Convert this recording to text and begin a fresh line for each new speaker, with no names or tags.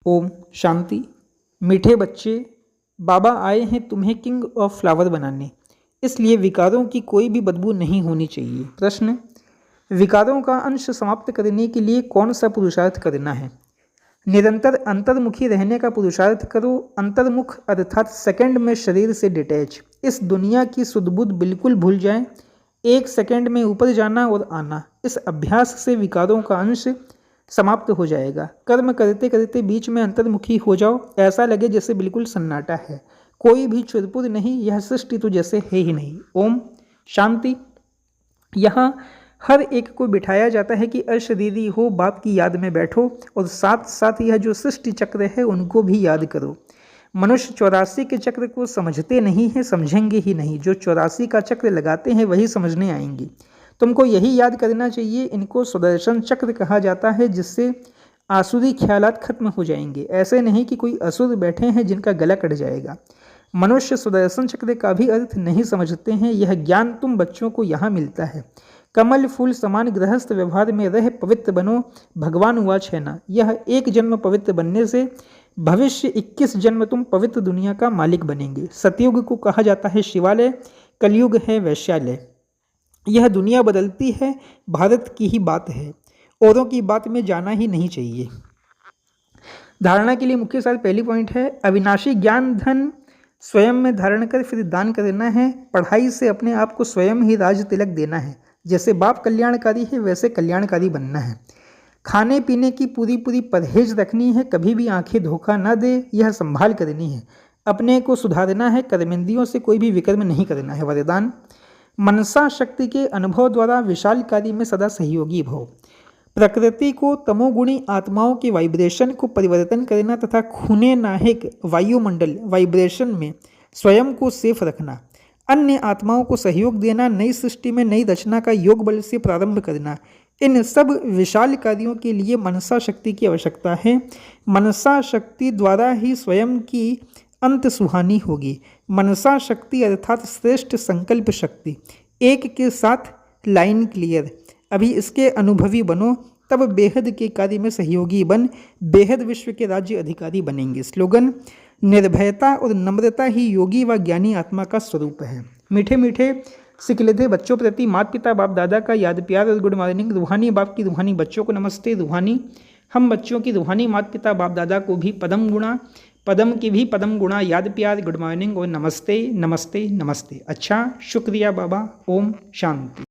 ओम शांति। मीठे बच्चे, बाबा आए हैं तुम्हें किंग ऑफ फ्लावर बनाने, इसलिए विकारों की कोई भी बदबू नहीं होनी चाहिए। प्रश्न, विकारों का अंश समाप्त करने के लिए कौन सा पुरुषार्थ करना है? निरंतर अंतर्मुखी रहने का पुरुषार्थ करो। अंतर्मुख अर्थात सेकंड में शरीर से डिटैच, इस दुनिया की सुध-बुध बिल्कुल भूल जाएं। एक सेकंड में ऊपर जाना और आना, इस अभ्यास से विकारों का अंश समाप्त हो जाएगा। कर्म करते करते बीच में अंतर्मुखी हो जाओ, ऐसा लगे जैसे बिल्कुल सन्नाटा है, कोई भी चुरपुर नहीं, यह सृष्टि तो जैसे है ही नहीं। ओम शांति। यहाँ हर एक को बिठाया जाता है कि अशरीरी हो, बाप की याद में बैठो और साथ साथ यह जो सृष्टि चक्र है उनको भी याद करो। मनुष्य 84 के चक्र को समझते नहीं हैं, समझेंगे ही नहीं। जो 84 का चक्र लगाते हैं वही समझने आएंगे। तुमको यही याद करना चाहिए, इनको सुदर्शन चक्र कहा जाता है, जिससे आसुरी ख्यालात खत्म हो जाएंगे। ऐसे नहीं कि कोई असुर बैठे हैं जिनका गला कट जाएगा। मनुष्य सुदर्शन चक्र का भी अर्थ नहीं समझते हैं। यह ज्ञान तुम बच्चों को यहाँ मिलता है। कमल फूल समान गृहस्थ व्यवहार में रह पवित्र बनो, भगवान उवाच है ना। यह एक जन्म पवित्र बनने से भविष्य 21 जन्म तुम पवित्र दुनिया का मालिक बनेंगे। सतयुग को कहा जाता है शिवालय, कलयुग है वैश्यालय। यह दुनिया बदलती है, भारत की ही बात है, औरों की बात में जाना ही नहीं चाहिए। धारणा के लिए मुख्य सार पहली पॉइंट है, अविनाशी ज्ञान धन स्वयं में धारण कर फिर दान करना है। पढ़ाई से अपने आप को स्वयं ही राज तिलक देना है। जैसे बाप कल्याणकारी है वैसे कल्याणकारी बनना है। खाने पीने की पूरी परहेज रखनी है, कभी भी आंखें धोखा न दे, यह संभाल करनी है। अपने को सुधारना है, कर्मेंद्रियों से कोई भी विकर्म नहीं करना है। वरदान, मनसा शक्ति के अनुभव द्वारा विशाल कार्य में सदा सहयोगी भव। प्रकृति को तमोगुणी आत्माओं के वाइब्रेशन को परिवर्तन करना तथा खूने नाहिक वायुमंडल वाइब्रेशन में स्वयं को सेफ रखना। अन्य आत्माओं को सहयोग देना, नई सृष्टि में नई रचना का योग बल से प्रारंभ करना। इन सब विशाल कार्यों के लिए मनसा शक्ति की आवश्यकता है। मनसा शक्ति द्वारा ही स्वयं की अंत सुहानी होगी। मनसा शक्ति अर्थात श्रेष्ठ संकल्प शक्ति। एक के साथ लाइन क्लियर। अभी इसके अनुभवी बनो, तब बेहद के कार्य में सहयोगी बन बेहद विश्व के राज्य अधिकारी बनेंगे। स्लोगन, निर्भयता और नम्रता ही योगी व ज्ञानी आत्मा का स्वरूप है। मीठे मीठे सिकलधे बच्चों प्रति माता पिता बाप दादा का याद प्यार और गुड मॉर्निंग। रूहानी बाप की रूहानी बच्चों को नमस्ते। रूहानी हम बच्चों की रूहानी माता पिता बाप दादा को भी पदम की भी पदम गुणा याद प्यार, गुड मॉर्निंग और नमस्ते नमस्ते नमस्ते। अच्छा, शुक्रिया बाबा। ओम शांति।